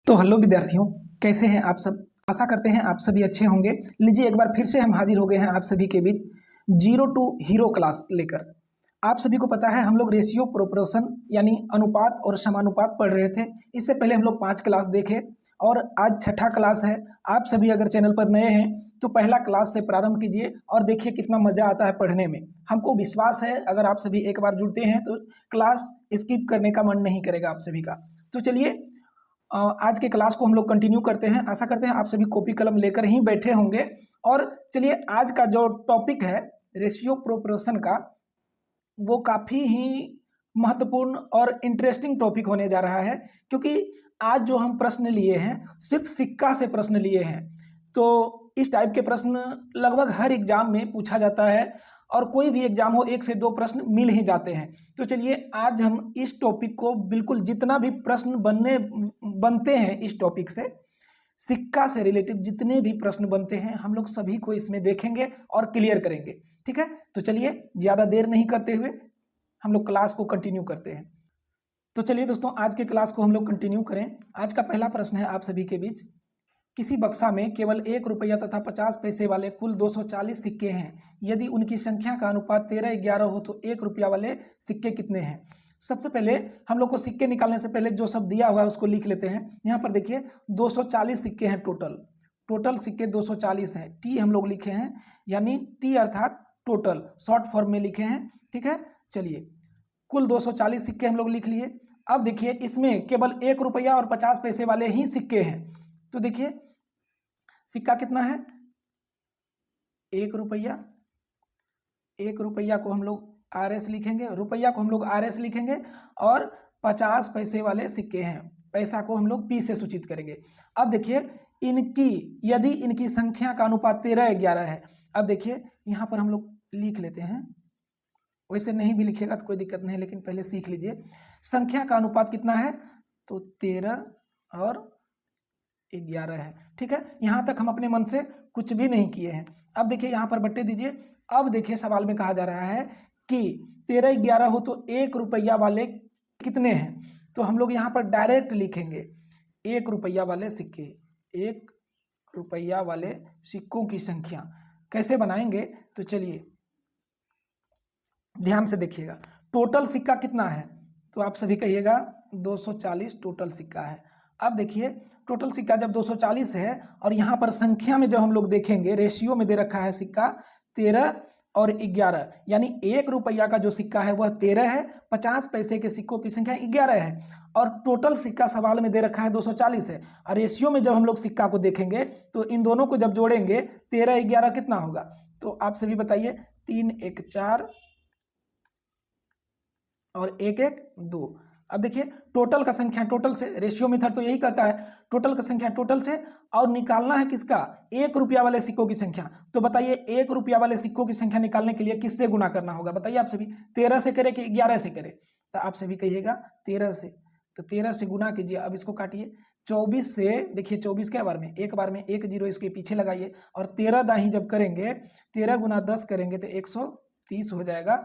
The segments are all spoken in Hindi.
तो हेलो विद्यार्थियों, कैसे हैं आप सब। आशा करते हैं आप सभी अच्छे होंगे। लीजिए एक बार फिर से हम हाजिर हो गए हैं आप सभी के बीच जीरो टू हीरो क्लास लेकर। आप सभी को पता है हम लोग रेशियो प्रोपोर्शन यानी अनुपात और समानुपात पढ़ रहे थे। इससे पहले हम लोग 5 क्लास देखे और आज छठा क्लास है। आप सभी अगर चैनल पर नए हैं तो पहला क्लास से प्रारंभ कीजिए और देखिए कितना मज़ा आता है पढ़ने में। हमको विश्वास है अगर आप सभी एक बार जुड़ते हैं तो क्लास स्किप करने का मन नहीं करेगा आप सभी का। तो चलिए आज के क्लास को हम लोग कंटिन्यू करते हैं। आशा करते हैं आप सभी कॉपी कलम लेकर ही बैठे होंगे। और चलिए आज का जो टॉपिक है रेशियो प्रोपोर्शन का, वो काफ़ी ही महत्वपूर्ण और इंटरेस्टिंग टॉपिक होने जा रहा है, क्योंकि आज जो हम प्रश्न लिए हैं सिर्फ सिक्का से प्रश्न लिए हैं। तो इस टाइप के प्रश्न लगभग हर एग्जाम में पूछा जाता है और कोई भी एग्जाम हो 1 से 2 प्रश्न मिल ही जाते हैं। तो चलिए आज हम इस टॉपिक को बिल्कुल जितना भी प्रश्न बनते हैं इस टॉपिक से, सिक्का से रिलेटेड जितने भी प्रश्न बनते हैं हम लोग सभी को इसमें देखेंगे और क्लियर करेंगे। ठीक है, तो चलिए ज़्यादा देर नहीं करते हुए हम लोग क्लास को कंटिन्यू करते हैं। तो चलिए दोस्तों आज के क्लास को हम लोग कंटिन्यू करें। आज का पहला प्रश्न है आप सभी के बीच, किसी बक्सा में केवल 1 रुपया तथा 50 पैसे वाले कुल 240 सिक्के हैं। यदि उनकी संख्या का अनुपात 13:11 हो तो 1 रुपया वाले सिक्के कितने हैं। सबसे पहले हम लोग को सिक्के निकालने से पहले जो सब दिया हुआ है उसको लिख लेते हैं। यहाँ पर देखिए 240 सिक्के हैं टोटल सिक्के 240 हैं। टी हम लोग लिखे हैं, यानी टी अर्थात टोटल शॉर्ट फॉर्म में लिखे हैं। ठीक है, चलिए कुल 240 सिक्के हम लोग लिख लिए। अब देखिए इसमें केवल 1 रुपया और 50 पैसे वाले ही सिक्के हैं। तो देखिए सिक्का कितना है, 1 रुपया। 1 रुपया को हम लोग RS लिखेंगे, रुपया को हम लोग RS लिखेंगे और 50 पैसे वाले सिक्के हैं, पैसा को हम लोग P से सूचित करेंगे। अब देखिए यदि इनकी संख्या का अनुपात 13:11 है। अब देखिए यहाँ पर हम लोग लिख लेते हैं, वैसे नहीं भी लिखिएगा तो कोई दिक्कत नहीं, लेकिन पहले सीख लीजिए संख्या का अनुपात कितना है, तो 13 और 11 है। ठीक है, यहाँ तक हम अपने मन से कुछ भी नहीं किए हैं। अब देखिए यहाँ पर बट्टे दीजिए। अब देखिए सवाल में कहा जा रहा है कि 13:11 हो तो 1 रुपया वाले कितने हैं। तो हम लोग यहाँ पर डायरेक्ट लिखेंगे 1 रुपया वाले सिक्के, 1 रुपया वाले सिक्कों की संख्या कैसे बनाएंगे। तो चलिए ध्यान से देखिएगा, टोटल सिक्का कितना है, तो आप सभी कहिएगा 240 टोटल सिक्का है। अब देखिए टोटल सिक्का जब 240 है और यहाँ पर संख्या में जब हम लोग देखेंगे रेशियो में दे रखा है सिक्का 13 और 11, यानी 1 रुपया का जो सिक्का है वह 13 है, 50 पैसे के सिक्कों की संख्या 11 है और टोटल सिक्का सवाल में दे रखा है 240 है। और रेशियो में जब हम लोग सिक्का को देखेंगे तो इन दोनों को जब जोड़ेंगे 13-11 कितना होगा, तो आप सभी बताइए। 3 1 4 और 1 1 2। अब देखिए टोटल का संख्या टोटल से, रेशियो मेथड तो यही कहता है टोटल का संख्या टोटल से, और निकालना है किसका, 1 रुपया वाले सिक्कों की संख्या। तो बताइए 1 रुपया वाले सिक्कों की संख्या निकालने के लिए किससे गुना करना होगा, बताइए आप सभी। 13 से करें कि 11 से करें, तो आप सभी कहिएगा 13 से। तो 13 से गुना कीजिए। अब इसको काटिए 24 से, देखिए 24 के बार में एक बार में 1 0 इसके पीछे लगाइए और 13 दाही जब करेंगे 13 गुना 10 करेंगे तो 130 हो जाएगा।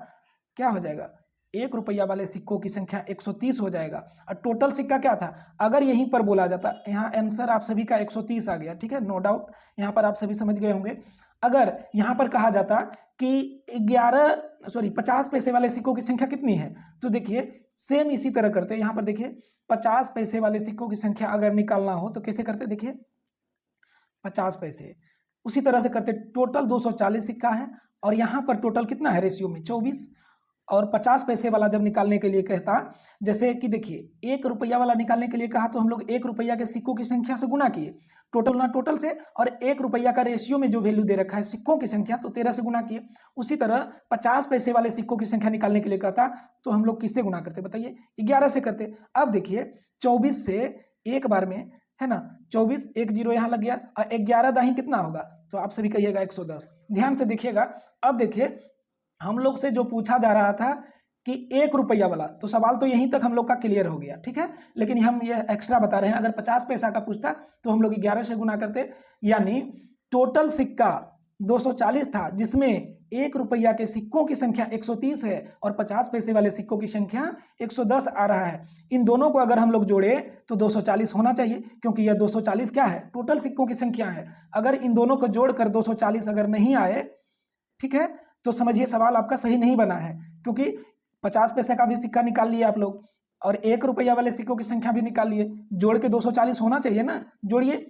क्या हो जाएगा, 1 रुपया वाले सिक्कों की संख्या 130 हो जाएगा। और टोटल सिक्का क्या था, अगर यहीं पर बोला जाता, यहाँ आंसर आप सभी का 130 आ गया। ठीक है, नो डाउट यहाँ पर आप सभी समझ गए होंगे। अगर यहाँ पर कहा जाता कि 50 पैसे वाले सिक्कों की संख्या कितनी है, तो देखिए सेम इसी तरह करते। यहाँ पर देखिए 50 पैसे वाले सिक्कों की संख्या अगर निकालना हो तो कैसे करते, देखिए 50 पैसे उसी तरह से करते। टोटल 240 सिक्का है और यहाँ पर टोटल कितना है रेशियो में 24, और 50 पैसे वाला जब निकालने के लिए कहता, जैसे कि देखिए 1 रुपया वाला निकालने के लिए कहा तो हम लोग 1 रुपया के सिक्कों की संख्या से गुना किए टोटल ना टोटल से, और 1 रुपया का रेशियो में जो वैल्यू दे रखा है सिक्कों की संख्या तो 13 से गुना किए। उसी तरह 50 पैसे वाले सिक्कों की संख्या निकालने के लिए कहता तो हम लोग किससे गुना करते, बताइए 11 से करते। अब देखिए 24 से एक बार में है ना, 24 1 0 यहाँ लग गया और 11 दाही कितना होगा, तो आप सभी कहिएगा 110। ध्यान से देखिएगा। अब देखिए हम लोग से जो पूछा जा रहा था कि 1 रुपया वाला, तो सवाल तो यहीं तक हम लोग का क्लियर हो गया। ठीक है, लेकिन हम ये एक्स्ट्रा बता रहे हैं, अगर 50 पैसा का पूछता तो हम लोग 11 से गुना करते, यानी टोटल सिक्का 240 था जिसमें 1 रुपया के सिक्कों की संख्या 130 है और 50 पैसे वाले सिक्कों की संख्या 110 आ रहा है। इन दोनों को अगर हम लोग जोड़े तो 240 होना चाहिए, क्योंकि यह 240 क्या है, टोटल सिक्कों की संख्या है। अगर इन दोनों को जोड़कर 240 अगर नहीं आए, ठीक है, तो समझिए सवाल आपका सही नहीं बना है, क्योंकि 50 पैसे का भी सिक्का निकाल लिए आप लोग और 1 रुपया वाले सिक्कों की संख्या भी निकाल लिए, जोड़ के 240 होना चाहिए ना। जोड़िए,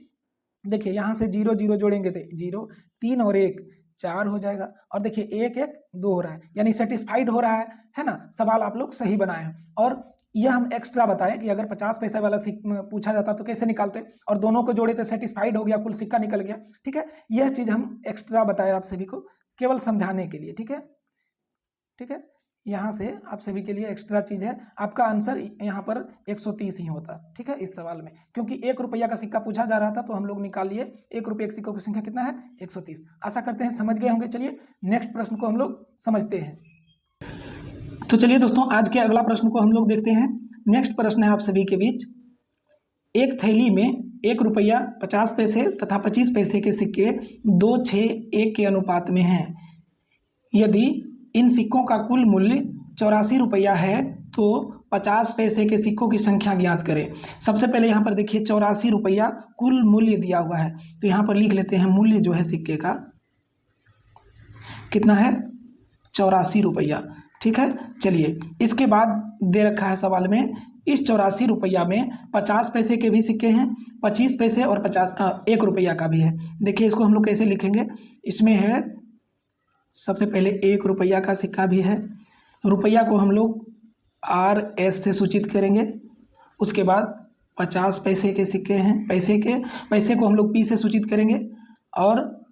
देखिए यहाँ से 0 0 जोड़ेंगे तो 0, 3 और 1 4 हो जाएगा, और देखिए 1 1 2 हो रहा है, यानी सेटिस्फाइड हो रहा है ना। सवाल आप लोग सही बनाए हैं। और यह हम एक्स्ट्रा बताएं कि अगर 50 पैसे वाला सिक्का पूछा जाता तो कैसे निकालते, और दोनों को जोड़े तो सेटिस्फाइड हो गया, कुल सिक्का निकल गया। ठीक है, यह चीज़ हम एक्स्ट्रा बताए आप सभी को केवल समझाने के लिए। ठीक है, ठीक है, यहाँ से आप सभी के लिए एक्स्ट्रा चीज़ है। आपका आंसर यहाँ पर 130 ही होता, ठीक है, इस सवाल में, क्योंकि 1 रुपया का सिक्का पूछा जा रहा था तो हम लोग निकाल लिए 1 रुपये के सिक्कों की संख्या कितना है, 130। आशा करते हैं समझ गए होंगे। चलिए नेक्स्ट प्रश्न को हम लोग समझते हैं। तो चलिए दोस्तों, आज के अगला प्रश्न को हम लोग देखते हैं। नेक्स्ट प्रश्न है आप सभी के बीच, एक थैली में 1 रुपया 50 पैसे तथा 25 पैसे के सिक्के 2 6 1 के अनुपात में हैं। यदि इन सिक्कों का कुल मूल्य 84 रुपया है तो 50 पैसे के सिक्कों की संख्या ज्ञात करें। सबसे पहले यहाँ पर देखिए 84 रुपया कुल मूल्य दिया हुआ है, तो यहाँ पर लिख लेते हैं मूल्य जो है सिक्के का कितना है, 84 रुपया। ठीक है, चलिए इसके बाद दे रखा है सवाल में, इस 84 रुपया में 50 पैसे के भी सिक्के हैं, 25 पैसे और 1 रुपया का भी है। देखिए इसको हम लोग कैसे लिखेंगे, इसमें है सबसे पहले 1 रुपया का सिक्का भी है, रुपया को हम लोग RS से सूचित करेंगे। उसके बाद 50 पैसे के सिक्के हैं, पैसे को हम लोग P से सूचित करेंगे, और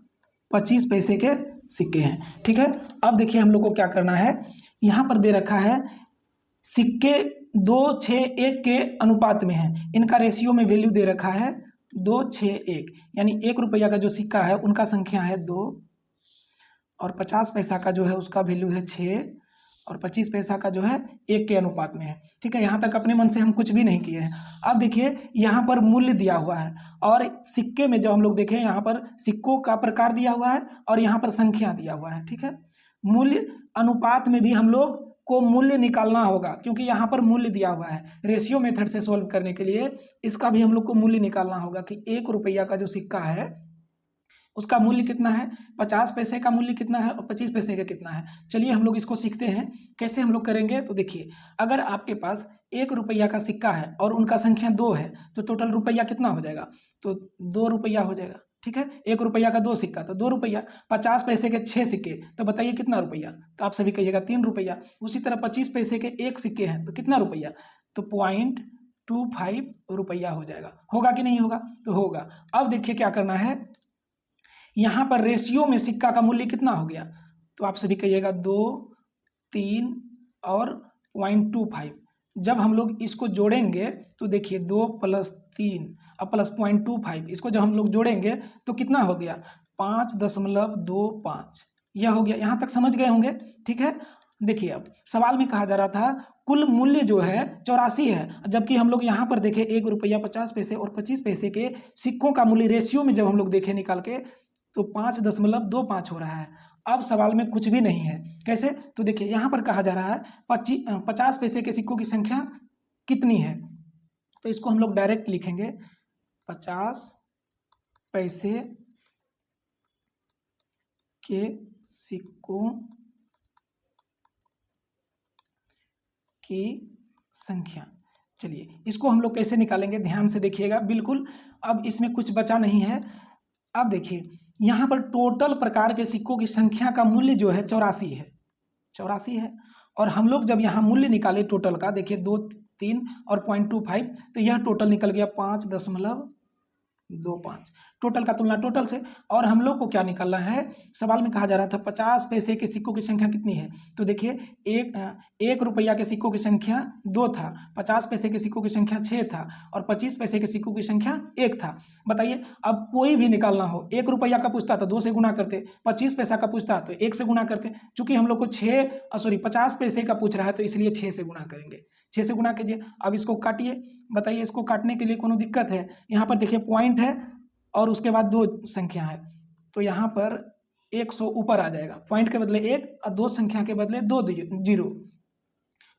25 पैसे के सिक्के हैं। ठीक है, अब देखिए हम लोग को क्या करना है, यहाँ पर दे रखा है सिक्के 2 6 1 के अनुपात में है, इनका रेशियो में वैल्यू दे रखा है 2 6 1, यानी 1 रुपया का जो सिक्का है उनका संख्या है 2, और 50 पैसा का जो है उसका वैल्यू है 6, और 25 पैसा का जो है 1 के अनुपात में है। ठीक है, यहाँ तक अपने मन से हम कुछ भी नहीं किए हैं। अब देखिए यहाँ पर मूल्य दिया हुआ है, और सिक्के में जब हम लोग देखें यहाँ पर सिक्कों का प्रकार दिया हुआ है और यहाँ पर संख्या दिया हुआ है। ठीक है, मूल्य अनुपात में भी हम लोग को मूल्य निकालना होगा, क्योंकि यहाँ पर मूल्य दिया हुआ है। रेशियो मेथड से सॉल्व करने के लिए इसका भी हम लोग को मूल्य निकालना होगा कि 1 रुपया का जो सिक्का है उसका मूल्य कितना है, 50 पैसे का मूल्य कितना है और 25 पैसे का कितना है। चलिए हम लोग इसको सीखते हैं कैसे हम लोग करेंगे। तो देखिए, अगर आपके पास 1 रुपया का सिक्का है और उनका संख्या 2 है तो टोटल रुपया कितना हो जाएगा, तो 2 रुपया हो जाएगा। ठीक है, 1 रुपया का 2 सिक्का तो 2 रुपया, 50 पैसे के 6 सिक्के तो बताइए कितना रुपया, तो आप सभी कहिएगा 3 रुपया। उसी तरह 25 पैसे के 1 सिक्के हैं तो कितना रुपया, तो 0.25 रुपया हो जाएगा। होगा कि नहीं होगा, तो होगा। अब देखिए क्या करना है, यहाँ पर रेशियो में सिक्का का मूल्य कितना हो गया, तो आप सभी कहिएगा 2 3 और 0.25। जब हम लोग इसको जोड़ेंगे तो देखिए 2 + 3 और प्लस 0.25, इसको जब हम लोग जोड़ेंगे तो कितना हो गया, 5.25, यह हो गया। यहाँ तक समझ गए होंगे। ठीक है, देखिए अब सवाल में कहा जा रहा था कुल मूल्य जो है 84 है, जबकि हम लोग यहाँ पर देखें 1 रुपया 50 पैसे और 25 पैसे के सिक्कों का मूल्य रेशियो में जब हम लोग देखें निकाल के तो 5.25 हो रहा है। अब सवाल में कुछ भी नहीं है, कैसे, तो देखिए यहाँ पर कहा जा रहा है 50 पैसे के सिक्कों की संख्या कितनी है, तो इसको हम लोग डायरेक्ट लिखेंगे 50 पैसे के सिक्कों की संख्या। चलिए इसको हम लोग कैसे निकालेंगे, ध्यान से देखिएगा बिल्कुल। अब इसमें कुछ बचा नहीं है। अब देखिए यहाँ पर टोटल प्रकार के सिक्कों की संख्या का मूल्य जो है 84 है, और हम लोग जब यहाँ मूल्य निकाले टोटल का, देखिए 2 3 और 0.25, तो यह टोटल निकल गया 5.25। टोटल का तुलना टोटल से, और हम लोग को क्या निकालना है, सवाल में कहा जा रहा था 50 पैसे के सिक्कों की संख्या कितनी है, तो देखिए 1 रुपया के सिक्कों की संख्या 2 था, 50 पैसे के सिक्कों की संख्या 6 था, और 25 पैसे के सिक्कों की संख्या 1 था। बताइए अब कोई भी निकालना हो, 1 रुपया का पूछता तो 2 से गुना करते, 25 पैसा का पूछता तो 1 से गुना करते। चूंकि हम लोग को 50 पैसे का पूछ रहा है तो इसलिए 6 से गुना करेंगे। 6 से गुना कीजिए। अब इसको काटिए, बताइए इसको काटने के लिए कोनो दिक्कत है, यहाँ पर देखिए पॉइंट है और उसके बाद 2 संख्या है, तो यहाँ पर 100 ऊपर आ जाएगा, पॉइंट के बदले 1 और 2 संख्या के बदले 2 जीरो।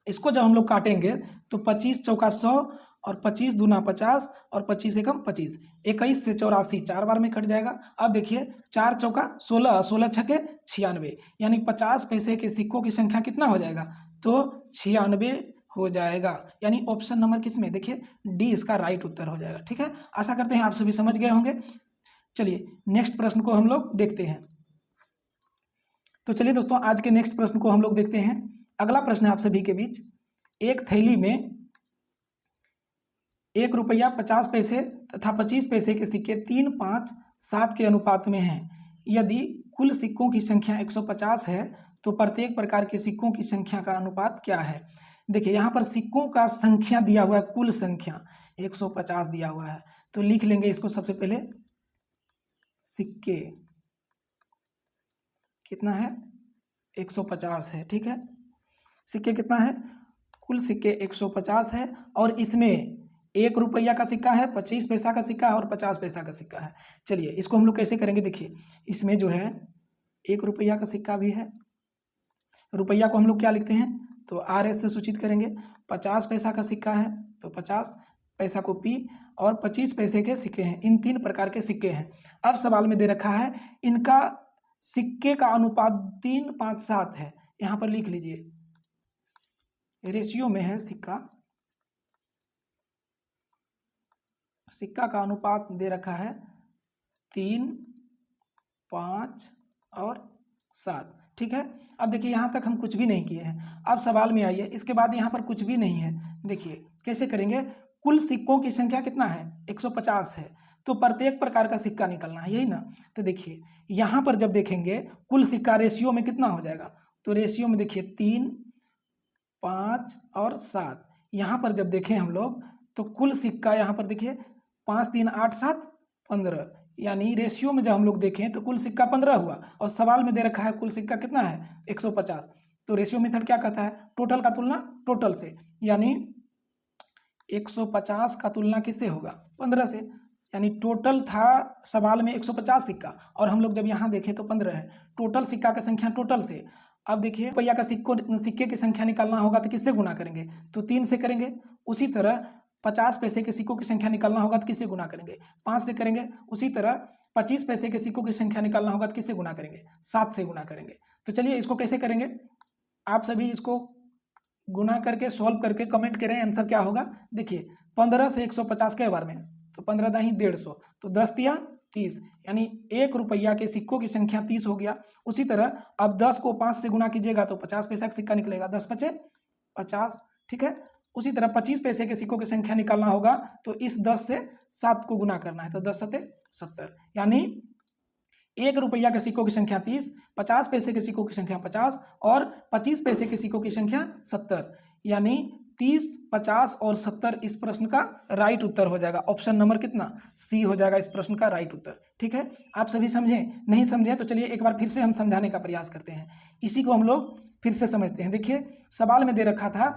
इसको जब हम लोग काटेंगे तो 25 चौका 100 और 25 दूना 50 और 25 एकम 25, 21 से 84 4 बार में कट जाएगा। अब देखिए 4 चौका 16, 16 छके 96, यानी 50 पैसे के सिक्कों की संख्या कितना हो जाएगा, तो 96 हो जाएगा। यानी ऑप्शन नंबर किस में, देखिए डी इसका राइट उत्तर हो जाएगा। ठीक है, आशा करते हैं आप सभी समझ गए होंगे। चलिए नेक्स्ट प्रश्न को हम लोग देखते हैं। तो चलिए दोस्तों, आज के नेक्स्ट प्रश्न को हम लोग देखते हैं। अगला प्रश्न है आप सभी के बीच, एक थैली में 1 रुपया 50 पैसे तथा 25 पैसे के सिक्के 3, 5, 7 के अनुपात में हैं। यदि कुल सिक्कों की संख्या 150 है तो प्रत्येक प्रकार के सिक्कों की संख्या का अनुपात क्या है। देखिए यहाँ पर सिक्कों का संख्या दिया हुआ है, कुल संख्या 150 दिया हुआ है, तो लिख लेंगे इसको सबसे पहले, सिक्के कितना है 150 है। ठीक है, सिक्के कितना है, कुल सिक्के 150 है और इसमें 1 रुपया का सिक्का है, 25 पैसा का सिक्का है और 50 पैसा का सिक्का है। चलिए इसको हम लोग कैसे करेंगे, देखिए इसमें जो है 1 रुपया का सिक्का भी है, रुपया को हम लोग क्या लिखते हैं, तो RS से सूचित करेंगे। 50 पैसा का सिक्का है तो 50 पैसा को P, और 25 पैसे के सिक्के हैं, इन 3 प्रकार के सिक्के हैं। अब सवाल में दे रखा है इनका सिक्के का अनुपात 3, 5, 7 है। यहाँ पर लिख लीजिए, रेशियो में है सिक्का, सिक्का का अनुपात दे रखा है 3, 5 और 7। ठीक है, अब देखिए यहाँ तक हम कुछ भी नहीं किए हैं। अब सवाल में आइए, इसके बाद यहाँ पर कुछ भी नहीं है। देखिए कैसे करेंगे, कुल सिक्कों की संख्या कितना है 150 है, तो प्रत्येक प्रकार का सिक्का निकलना है, यही ना। तो देखिए यहाँ पर जब देखेंगे कुल सिक्का रेशियो में कितना हो जाएगा, तो रेशियो में देखिए 3, 5 और 7। यहाँ पर जब देखें हम लोग तो कुल सिक्का यहाँ पर देखिए 5, 3, 8, 7, 15, यानी रेशियो में जब हम लोग देखें तो कुल सिक्का 15 हुआ, और सवाल में दे रखा है कुल सिक्का कितना है 150। तो रेशियो मेथड क्या कहता है, टोटल का तुलना टोटल से, यानी 150 का तुलना किससे होगा 15 से, यानी टोटल था सवाल में 150 सिक्का और हम लोग जब यहाँ देखें तो 15 है, टोटल सिक्का की संख्या टोटल से। अब देखिए रुपया का सिक्के की संख्या निकालना होगा तो किससे गुना करेंगे, तो 3 से करेंगे। उसी तरह 50 पैसे के सिक्कों की संख्या निकालना होगा तो किससे गुना करेंगे, 5 से करेंगे। उसी तरह 25 पैसे के सिक्कों की संख्या निकालना होगा तो किससे गुना करेंगे, 7 से गुना करेंगे। तो चलिए इसको कैसे करेंगे, आप सभी इसको गुना करके सॉल्व करके कमेंट करें आंसर क्या होगा। देखिए 15 से 150 के बार में, तो 15 दाही 150, तो 10 तिया 30, यानी 1 रुपया के सिक्कों की संख्या 30 हो गया। उसी तरह अब 10 को 5 से गुना कीजिएगा तो 50 पैसा का सिक्का निकलेगा, 10 पचे 50। ठीक है, उसी तरह 25 पैसे के सिक्कों की संख्या निकालना होगा तो इस 10 से 7 को गुना करना है, तो 10 सते 70, यानी 1 रुपया के सिक्कों की संख्या 30, 50 पैसे के सिक्कों की संख्या 50 और 25 पैसे के सिक्कों की संख्या 70, यानी 30, 50 और 70 इस प्रश्न का राइट उत्तर हो जाएगा। ऑप्शन नंबर कितना, सी हो जाएगा इस प्रश्न का राइट उत्तर। ठीक है, आप सभी समझें, नहीं समझें तो चलिए एक बार फिर से हम समझाने का प्रयास करते हैं, इसी को हम लोग फिर से समझते हैं। देखिए सवाल में दे रखा था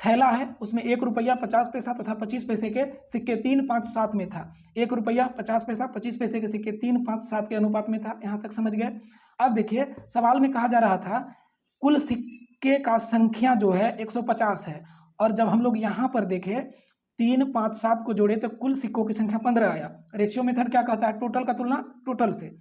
थैला है, उसमें 1 रुपया 50 पैसा तथा 25 पैसे के सिक्के 3, 5, 7 में था। 1 रुपया 50 पैसा 25 पैसे के सिक्के 3, 5, 7 के अनुपात में था, यहाँ तक समझ गए। अब देखिए सवाल में कहा जा रहा था कुल सिक्के का संख्या जो है 150 है, और जब हम लोग यहाँ पर देखें 3, 5, 7 को जोड़े तो कुल सिक्कों की संख्या 15 आया। रेशियो मेथड क्या कहता है, टोटल का तुलना टोटल से,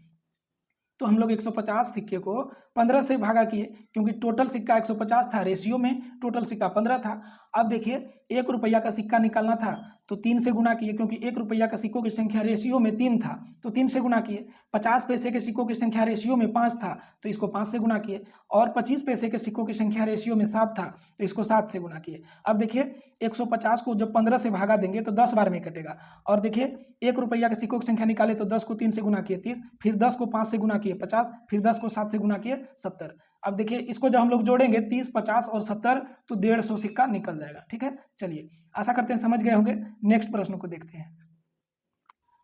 तो हम लोग 150 सिक्के को 15 से भागा किए, क्योंकि टोटल सिक्का 150 था, रेशियो में टोटल सिक्का 15 था। अब देखिए 1 रुपया का सिक्का निकालना था तो 3 से गुना किए, क्योंकि 1 रुपया का सिक्कों की संख्या रेशियो में 3 था तो 3 से गुना किए। 50 पैसे के सिक्कों की संख्या रेशियो में 5 था तो इसको 5 से गुना किए, और 25 पैसे के सिक्कों की संख्या रेशियो में 7 था तो इसको 7 से गुना किए। अब देखिए 150 को जब 15 से भागा देंगे तो 10 बार में कटेगा, और देखिए 1 रुपया के सिक्कों की संख्या निकाले तो 10 को 3 से गुना किए 30, फिर 10 को 5 से गुना किए 50, फिर 10 को 7 से गुना किए 70। अब देखिए इसको जब हम लोग जोड़ेंगे 30, 50 और 70 तो 150 सिक्का निकल जाएगा। ठीक है, चलिए आशा करते हैं समझ गए होंगे। नेक्स्ट प्रश्न को देखते हैं।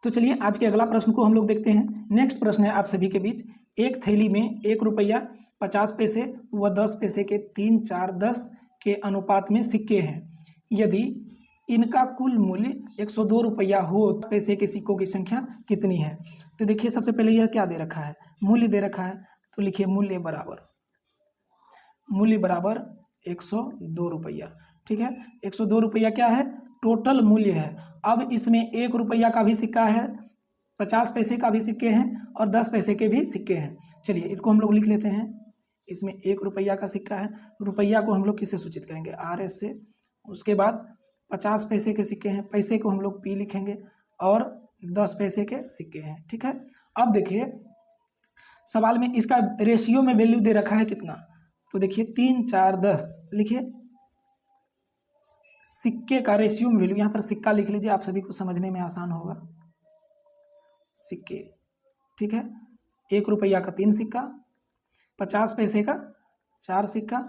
तो चलिए आज के अगला प्रश्न को हम लोग देखते हैं। नेक्स्ट प्रश्न है आप सभी के बीच, एक थैली में 1 रुपया 50 पैसे व 10 पैसे के 3, 4, 10 के अनुपात में सिक्के हैं। यदि इनका कुल मूल्य 102 रुपया हो तो पैसे के सिक्कों की संख्या कितनी है। तो देखिए सबसे पहले यह क्या दे रखा है, मूल्य दे रखा है, तो लिखिए मूल्य बराबर 102 रुपया। ठीक है, 102 रुपया क्या है, टोटल मूल्य है। अब इसमें 1 रुपया का भी सिक्का है, 50 पैसे का भी सिक्के हैं और 10 पैसे के भी सिक्के हैं। चलिए इसको हम लोग लिख लेते हैं। इसमें 1 रुपया का सिक्का है, रुपया को हम लोग किससे सूचित करेंगे, RS से। उसके बाद 50 पैसे के सिक्के हैं, पैसे को हम लोग P लिखेंगे और 10 पैसे के सिक्के हैं। ठीक है, अब देखिए सवाल में इसका रेशियो में वैल्यू दे रखा है कितना, तो देखिए 3 4 10 लिखिए, सिक्के का रेशियो में वैल्यू, यहाँ पर सिक्का लिख लीजिए, आप सभी को समझने में आसान होगा। सिक्के, ठीक है, 1 रुपया का 3 सिक्का, 50 पैसे का 4 सिक्का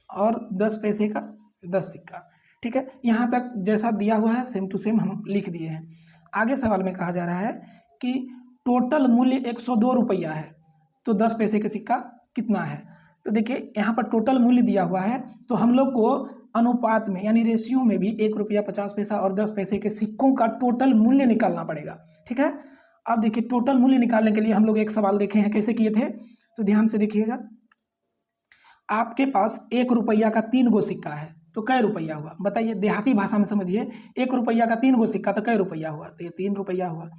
और 10 पैसे का 10 सिक्का। ठीक है, यहाँ तक जैसा दिया हुआ है सेम टू सेम हम लिख दिए हैं। आगे सवाल में कहा जा रहा है कि टोटल मूल्य 102 रुपया है तो 10 पैसे का सिक्का कितना है। तो देखिए यहाँ पर टोटल मूल्य दिया हुआ है, तो हम लोग को अनुपात में यानी रेशियो में भी 1 रुपया 50 पैसा और 10 पैसे के सिक्कों का टोटल मूल्य निकालना पड़ेगा। ठीक है, अब देखिए टोटल मूल्य निकालने के लिए हम लोग एक सवाल देखे हैं, कैसे किए थे, तो ध्यान से देखिएगा। आपके पास 1 रुपया का 3 गो सिक्का है तो कै रुपया हुआ, बताइए, देहाती भाषा में समझिए। 1 रुपया का 3 गो सिक्का तो कै रुपया हुआ, तो ये 3 रुपया हुआ।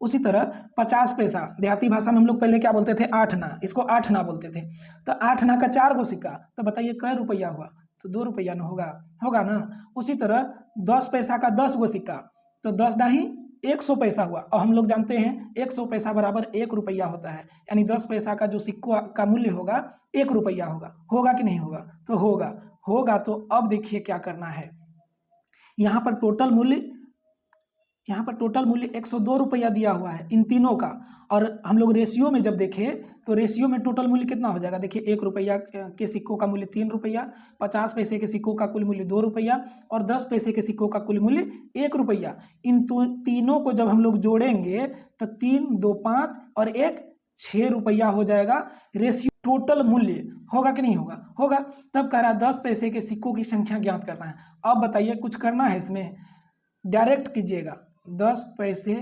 उसी तरह 50 पैसा, देहाती भाषा में हम लोग पहले क्या बोलते थे, 8 आना, इसको 8 आना बोलते थे, तो 8 आना का 4 गो सिक्का, तो बताइए कै रुपया हुआ, तो 2 रुपया ना होगा ना। उसी तरह 10 पैसा का 10 गो सिक्का, तो 10 दाही 100 पैसा हुआ, और हम लोग जानते हैं 100 पैसा बराबर 1 रुपया होता है, यानी 10 पैसा का जो सिक्का का मूल्य होगा 1 रुपया होगा कि नहीं होगा, तो होगा। तो अब देखिए क्या करना है, यहाँ पर टोटल मूल्य 102 रुपया दिया हुआ है इन तीनों का, और हम लोग रेशियो में जब देखें तो रेशियो में टोटल मूल्य कितना हो जाएगा, देखिए 1 रुपया के सिक्कों का मूल्य 3 रुपया, 50 पैसे के सिक्कों का कुल मूल्य 2 रुपया और 10 पैसे के सिक्कों का कुल मूल्य 1 रुपया। इन तीनों को जब हम लोग जोड़ेंगे तो 3 2 5 और 1 6 रुपया हो जाएगा रेशियो। टोटल मूल्य होगा कि नहीं होगा। तब कह रहा है 10 पैसे के सिक्कों की संख्या ज्ञात करना है। अब बताइए कुछ करना है इसमें, डायरेक्ट कीजिएगा, 10 पैसे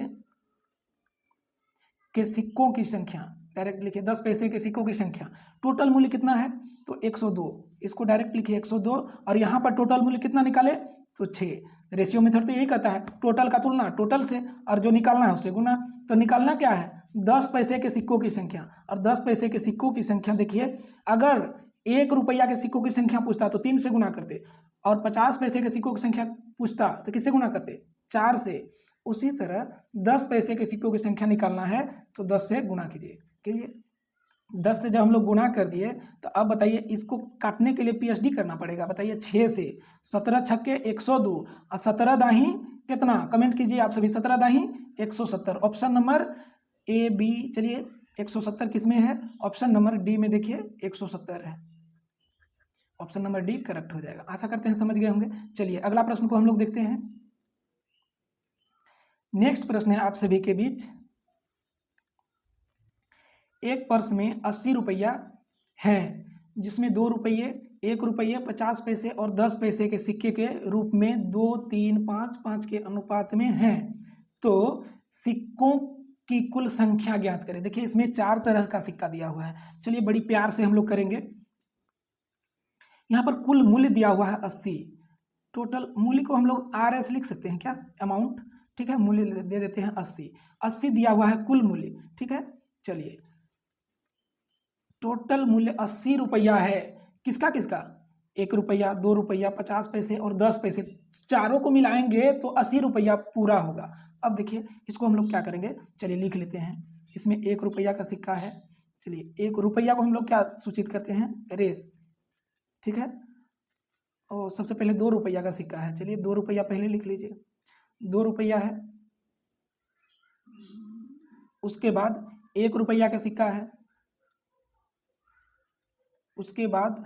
के सिक्कों की संख्या, डायरेक्ट लिखिए 10 पैसे के सिक्कों की संख्या, टोटल मूल्य कितना है, तो 102, इसको डायरेक्ट लिखिए 102, और यहाँ पर टोटल मूल्य कितना निकाले, तो 6। रेशियो मेथड तो यही कहता है, टोटल का तुलना टोटल से और जो निकालना है उससे गुना। तो निकालना क्या है, 10 पैसे के सिक्कों की संख्या, और 10 पैसे के सिक्कों की संख्या देखिए, अगर 1 रुपया के सिक्कों की संख्या पूछता तो 3 से गुना करते, और 50 पैसे के सिक्कों की संख्या पूछता तो किससे गुना करते, 4 से। उसी तरह 10 पैसे के सिक्कों की संख्या निकालना है तो 10 से गुना कीजिए। 10 से जब हम लोग गुना कर दिए तो अब बताइए इसको काटने के लिए PhD करना पड़ेगा। बताइए 6 से 17 छक्के 102 और 17 दाही कितना, कमेंट कीजिए आप सभी, 17 दाही 170। ऑप्शन नंबर A B, चलिए 170 किस में है, ऑप्शन नंबर D में देखिए 170 है, ऑप्शन नंबर D करेक्ट हो जाएगा। आशा करते हैं समझ गए होंगे। चलिए अगला प्रश्न को हम लोग देखते हैं। नेक्स्ट प्रश्न है आप सभी के बीच, एक पर्स में 80 रुपया है जिसमें 2 रुपये, 1 रुपये, 50 पैसे और 10 पैसे के सिक्के के रूप में 2 3 5 5 के अनुपात में हैं, तो सिक्कों की कुल संख्या ज्ञात करें। देखिए इसमें 4 तरह का सिक्का दिया हुआ है, चलिए बड़ी प्यार से हम लोग करेंगे। यहाँ पर कुल मूल्य दिया हुआ है 80, टोटल मूल्य को हम लोग RS लिख सकते हैं क्या, अमाउंट, ठीक है, मूल्य दे देते हैं 80 दिया हुआ है कुल मूल्य। ठीक है, चलिए टोटल मूल्य 80 रुपया है, किसका 1 रुपया, 2 रुपया, 50 पैसे और 10 पैसे, चारों को मिलाएंगे तो 80 रुपया पूरा होगा। अब देखिए इसको हम लोग क्या करेंगे, चलिए लिख लेते हैं। इसमें 1 रुपया का सिक्का है, चलिए 1 रुपया को हम लोग क्या सूचित करते हैं, रेस। ठीक है, और सबसे पहले 2 रुपया का सिक्का है, चलिए 2 रुपया पहले लिख लीजिए, 2 रुपया है। उसके बाद 1 रुपया का सिक्का है, उसके बाद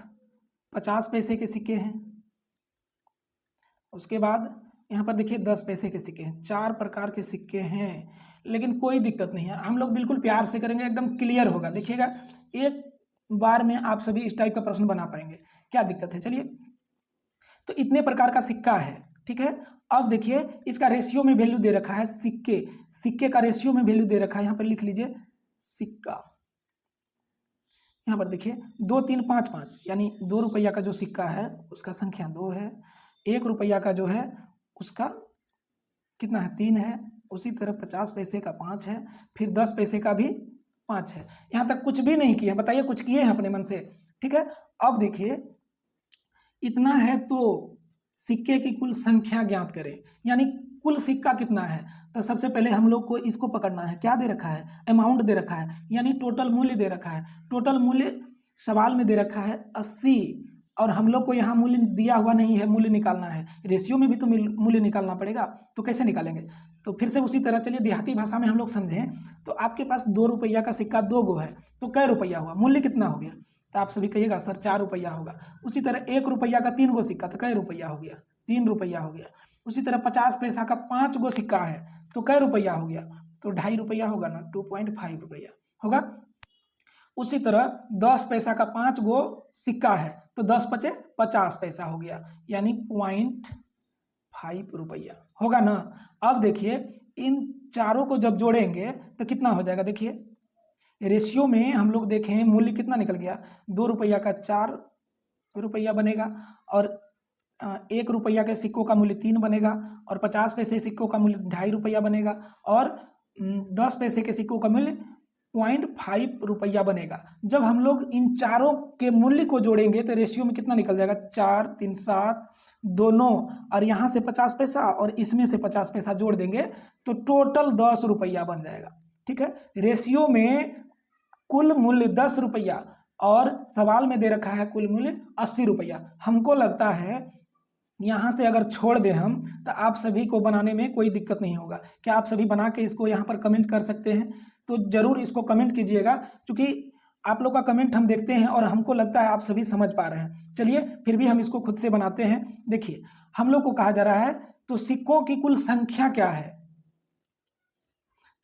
50 पैसे के सिक्के हैं, उसके बाद यहाँ पर देखिए 10 पैसे के सिक्के हैं। 4 प्रकार के सिक्के हैं, लेकिन कोई दिक्कत नहीं है, हम लोग बिल्कुल प्यार से करेंगे, एकदम क्लियर होगा। देखिएगा एक बार में आप सभी इस टाइप का प्रश्न बना पाएंगे, क्या दिक्कत है। चलिए तो इतने प्रकार का सिक्का है, ठीक है, अब देखिए इसका रेशियो में वैल्यू दे रखा है, सिक्के का रेशियो में वैल्यू दे रखा है, यहाँ पर लिख लीजिए सिक्का। यहाँ पर देखिए 2 3 5 5, यानी 2 रुपया का जो सिक्का है उसका संख्या 2 है, 1 रुपया का जो है उसका कितना है 3 है, उसी तरह 50 पैसे का 5 है, फिर 10 पैसे का भी 5 है। यहाँ तक कुछ भी नहीं किए, बताइए कुछ किए हैं अपने मन से? ठीक है, अब देखिए इतना है तो सिक्के की कुल संख्या ज्ञात करें, यानी कुल सिक्का कितना है। तो सबसे पहले हम लोग को इसको पकड़ना है, क्या दे रखा है, अमाउंट दे रखा है, यानी टोटल मूल्य दे रखा है। टोटल मूल्य सवाल में दे रखा है 80, और हम लोग को यहाँ मूल्य दिया हुआ नहीं है, मूल्य निकालना है। रेशियो में भी तो मूल्य निकालना पड़ेगा, तो कैसे निकालेंगे? तो फिर से उसी तरह चलिए देहाती भाषा में हम लोग समझें, तो आपके पास 2 रुपया का सिक्का 2 गो है, तो कै रुपया हुआ, मूल्य कितना हो गया? तो आप सभी कहिएगा सर 4 रुपया होगा। उसी तरह 1 रुपया का 3 गो सिक्का, तो कै रुपया हो गया? 3 रुपया हो गया। उसी तरह 50 पैसा का 5 गो सिक्का है, तो कै रुपया हो गया? तो 2.5 रुपया होगा ना, 2.5 रुपया होगा। उसी तरह 10 पैसा का 5 गो सिक्का है, तो 10 पचे 50 पैसा हो गया, यानी 0.5 रुपया होगा ना। अब देखिए इन चारों को जब जोड़ेंगे तो कितना हो जाएगा? देखिए रेशियो में हम लोग देखें मूल्य कितना निकल गया, 2 रुपया का 4 रुपया बनेगा, और 1 रुपया के सिक्कों का मूल्य 3 बनेगा, और 50 पैसे सिक्कों का मूल्य 2.5 रुपया बनेगा, और 10 पैसे के सिक्कों का मूल्य 0.5 रुपया बनेगा। जब हम लोग इन चारों के मूल्य को जोड़ेंगे तो रेशियो में कितना निकल जाएगा? 4 3 7 2 9, और यहाँ से 50 पैसा और इसमें से 50 पैसा जोड़ देंगे तो टोटल 10 रुपया बन जाएगा। ठीक है, रेशियो में कुल मूल्य 10 रुपया और सवाल में दे रखा है कुल मूल्य 80 रुपया। हमको लगता है यहाँ से अगर छोड़ दें हम तो आप सभी को बनाने में कोई दिक्कत नहीं होगा। क्या आप सभी बना के इसको यहाँ पर कमेंट कर सकते हैं? तो ज़रूर इसको कमेंट कीजिएगा, क्योंकि आप लोग का कमेंट हम देखते हैं और हमको लगता है आप सभी समझ पा रहे हैं। चलिए फिर भी हम इसको खुद से बनाते हैं। देखिए हम लोग को कहा जा रहा है तो सिक्कों की कुल संख्या क्या है,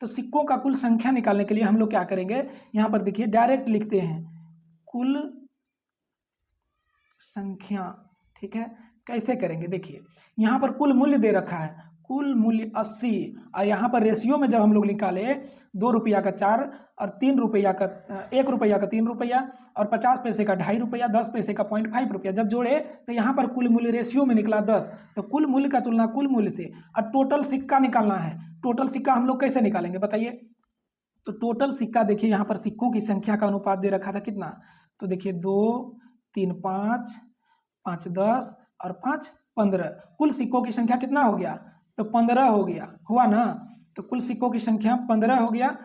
तो सिक्कों का कुल संख्या निकालने के लिए हम लोग क्या करेंगे, यहाँ पर देखिए डायरेक्ट लिखते हैं कुल संख्या। ठीक है, कैसे करेंगे? देखिए यहाँ पर कुल मूल्य दे रखा है, कुल मूल्य 80, और यहाँ पर रेशियो में जब हम लोग निकाले 2 रुपया का 4 और 3 रुपया का 1 रुपया का 3 रुपया और 50 पैसे का 2.5 रुपया, 10 पैसे का 0.5 रुपया जब जोड़े तो यहाँ पर कुल मूल्य रेशियो में निकला 10। तो कुल मूल्य का तुलना कुल मूल्य से, और टोटल सिक्का निकालना है। टोटल सिक्का हम लोग कैसे निकालेंगे बताइए? तो टोटल सिक्का देखिए यहाँ पर सिक्कों की संख्या का अनुपात दे रखा था कितना, तो देखिए 2 3 5 5 10 और 5 15, कुल सिक्कों की संख्या कितना हो गया? तो 15 हो गया, हुआ ना। तो कुल सिक्कों की संख्या 15 हो गया।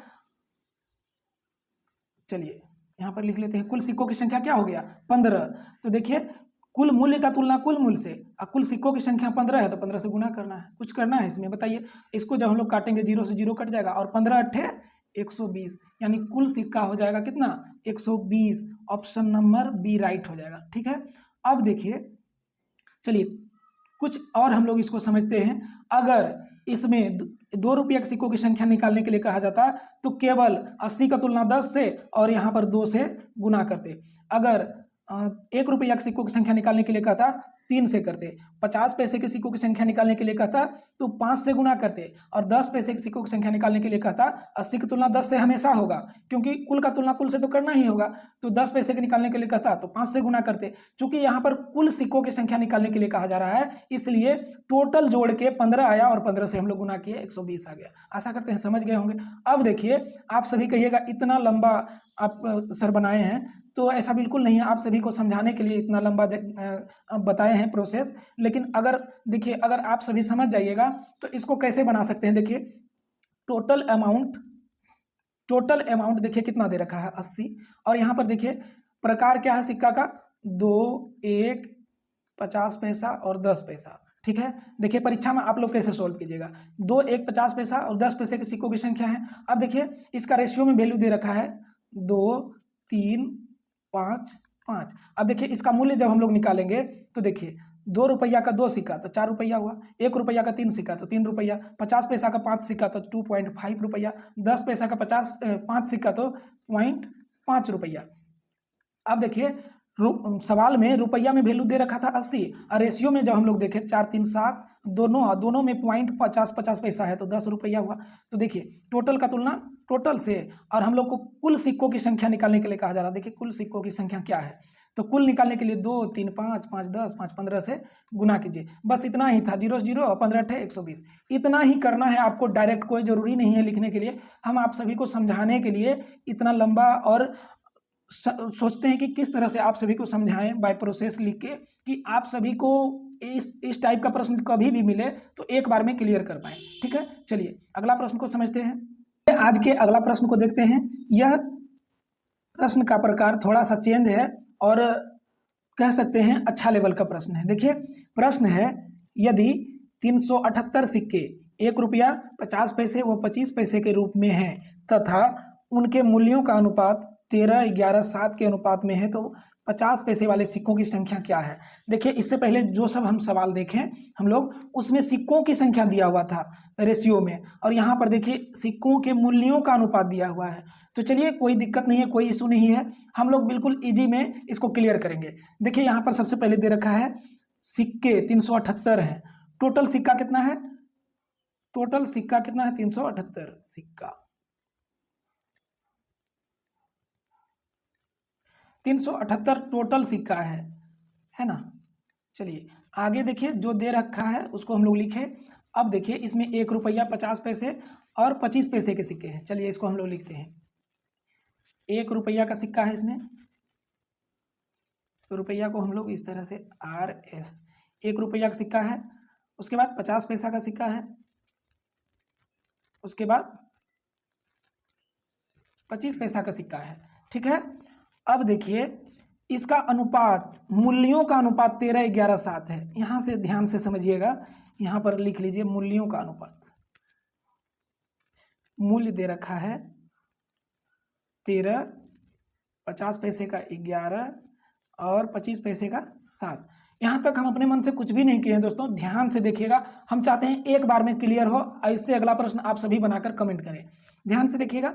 चलिए यहाँ पर लिख लेते हैं कुल सिक्कों की संख्या क्या हो गया? 15। तो देखिए कुल मूल्य का तुलना कुल मूल्य से, और कुल सिक्कों की संख्या 15 है तो 15 से गुना करना है। कुछ करना है इसमें बताइए? इसको जब हम लोग काटेंगे 0 से 0 कट जाएगा, और 15 अट्ठे 120, यानी कुल सिक्का हो जाएगा कितना? 120। ऑप्शन नंबर बी राइट हो जाएगा। ठीक है, अब देखिए चलिए कुछ और हम लोग इसको समझते हैं। अगर इसमें 2 रुपये के सिक्कों की संख्या निकालने के लिए कहा जाता तो केवल 80 का तुलना 10 से और यहाँ पर 2 से गुना करते। अगर 1 रुपया के सिक्कों की संख्या निकालने के लिए कहता 3 से करते। 50 पैसे के सिक्कों की संख्या निकालने के लिए कहता तो 5 से गुना करते, और 10 पैसे के सिक्कों की संख्या निकालने के लिए कहता 80 की तुलना 10 से हमेशा होगा, क्योंकि कुल का तुलना कुल से तो करना ही होगा। तो 10 पैसे के निकालने के लिए कहता तो 5 से गुना करते। चूंकि यहाँ पर कुल सिक्कों की संख्या निकालने के लिए कहा जा रहा है, इसलिए टोटल जोड़ के 15 आया और 15 से हम लोग गुना किए 120 आ गया। आशा करते हैं समझ गए होंगे। अब देखिए आप सभी कहिएगा इतना लंबा आप सर बनाए हैं, तो ऐसा बिल्कुल नहीं है। आप सभी को समझाने के लिए इतना लंबा बताए हैं प्रोसेस, लेकिन अगर देखिए अगर आप सभी समझ जाइएगा तो इसको कैसे बना सकते हैं। देखिए टोटल अमाउंट देखिए कितना दे रखा है 80, और यहाँ पर देखिए प्रकार क्या है सिक्का का, 2 1 50 पैसा और 10 पैसा। ठीक है, देखिए परीक्षा में आप लोग कैसे सोल्व कीजिएगा। 2 1 50 पैसा और 10 पैसे के सिक्कों की संख्या है। अब देखिए इसका रेशियो में वैल्यू दे रखा है 2 3 5 5। अब देखिए इसका मूल्य जब हम लोग निकालेंगे तो देखिए 2 रुपया का 2 सिक्का तो 4 रुपया हुआ, 1 रुपया का 3 सिक्का तो 3 रुपया, 50 पैसा का 5 सिक्का तो 2.5 रुपया, 10 पैसा का 5 सिक्का तो 0.5 रुपया। अब देखिए सवाल में रुपया में वैल्यू दे रखा था 80 और रेशियो में जब हम लोग देखें 4 3 7 दोनों में पॉइंट 50 पैसा है तो 10 रुपया हुआ। तो देखिए टोटल का तुलना टोटल से, और हम लोग को कुल सिक्कों की संख्या निकालने के लिए कहा जा रहा है। देखिए कुल सिक्कों की संख्या क्या है, तो कुल निकालने के लिए 2 3 5 5 10 5 15 से गुना कीजिए, बस इतना ही था। 0 0 और 15 × 120, इतना ही करना है आपको। डायरेक्ट कोई ज़रूरी नहीं है लिखने के लिए, हम आप सभी को समझाने के लिए इतना लंबा और सोचते हैं कि किस तरह से आप सभी को समझाएं बाय प्रोसेस लिख के, कि आप सभी को इस टाइप का प्रश्न कभी भी मिले तो एक बार में क्लियर कर पाएं। ठीक है, चलिए अगला प्रश्न को समझते हैं। आज के अगला प्रश्न को देखते हैं। यह प्रश्न का प्रकार थोड़ा सा चेंज है और कह सकते हैं अच्छा लेवल का प्रश्न है। देखिए प्रश्न है, यदि 378 सिक्के 1 रुपया 50 पैसे व 25 पैसे के रूप में हैं तथा उनके मूल्यों का अनुपात 13 11 7 के अनुपात में है तो 50 पैसे वाले सिक्कों की संख्या क्या है। देखिए इससे पहले जो सब हम सवाल देखें हम लोग, उसमें सिक्कों की संख्या दिया हुआ था रेशियो में, और यहाँ पर देखिए सिक्कों के मूल्यों का अनुपात दिया हुआ है। तो चलिए कोई दिक्कत नहीं है, कोई इशू नहीं है, हम लोग बिल्कुल इजी में इसको क्लियर करेंगे। देखिए यहाँ पर सबसे पहले दे रखा है सिक्के 378 हैं। टोटल सिक्का कितना है, टोटल सिक्का कितना है 378 सिक्का, 378 टोटल सिक्का है ना। चलिए आगे देखिए जो दे रखा है उसको हम लोग लिखे। अब देखिए इसमें 1 रुपया 50 पैसे और 25 पैसे के सिक्के हैं। चलिए इसको हम लोग लिखते हैं। 1 रुपया का सिक्का है, इसमें रुपया को हम लोग इस तरह से RS, 1 रुपया का सिक्का है। उसके बाद 50 पैसा का सिक्का है, उसके बाद 25 पैसा का सिक्का है। ठीक है, अब देखिए इसका अनुपात, मूल्यों का अनुपात 13 11 7 है। यहां से ध्यान से समझिएगा, यहां पर लिख लीजिए मूल्यों का अनुपात। मूल्य दे रखा है 13, 50 पैसे का 11 और 25 पैसे का 7। यहां तक हम अपने मन से कुछ भी नहीं किए हैं दोस्तों, ध्यान से देखिएगा। हम चाहते हैं एक बार में क्लियर हो, इससे अगला प्रश्न आप सभी बनाकर कमेंट करें। ध्यान से देखिएगा।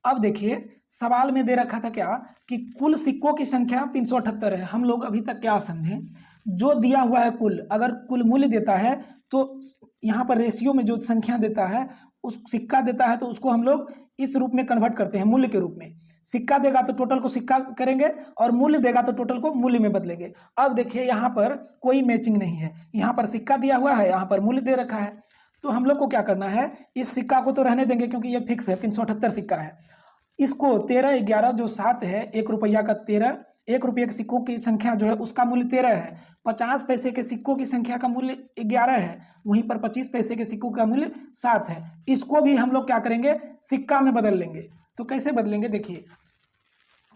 अब देखिए सवाल में दे रखा था क्या कि कुल सिक्कों की संख्या 378 है। हम लोग अभी तक क्या समझें, जो दिया हुआ है कुल, अगर कुल मूल्य देता है तो यहाँ पर रेशियो में जो संख्या देता है, उस सिक्का देता है तो उसको हम लोग इस रूप में कन्वर्ट करते हैं, मूल्य के रूप में। सिक्का देगा तो टोटल को सिक्का करेंगे और मूल्य देगा तो टोटल को मूल्य में बदलेंगे। अब देखिए यहाँ पर कोई मैचिंग नहीं है, यहाँ पर सिक्का दिया हुआ है, यहाँ पर मूल्य दे रखा है। तो हम लोग को क्या करना है, इस सिक्का को तो रहने देंगे क्योंकि ये फिक्स है, 378 सिक्का है। इसको 13 11 जो 7 है, 1 रुपया का 13, 1 रुपये के सिक्कों की संख्या जो है उसका मूल्य 13 है। 50 पैसे के सिक्कों की संख्या का मूल्य 11 है, वहीं पर 25 पैसे के सिक्कों का मूल्य 7 है। इसको भी हम लोग क्या करेंगे, सिक्का में बदल लेंगे। तो कैसे बदलेंगे, देखिए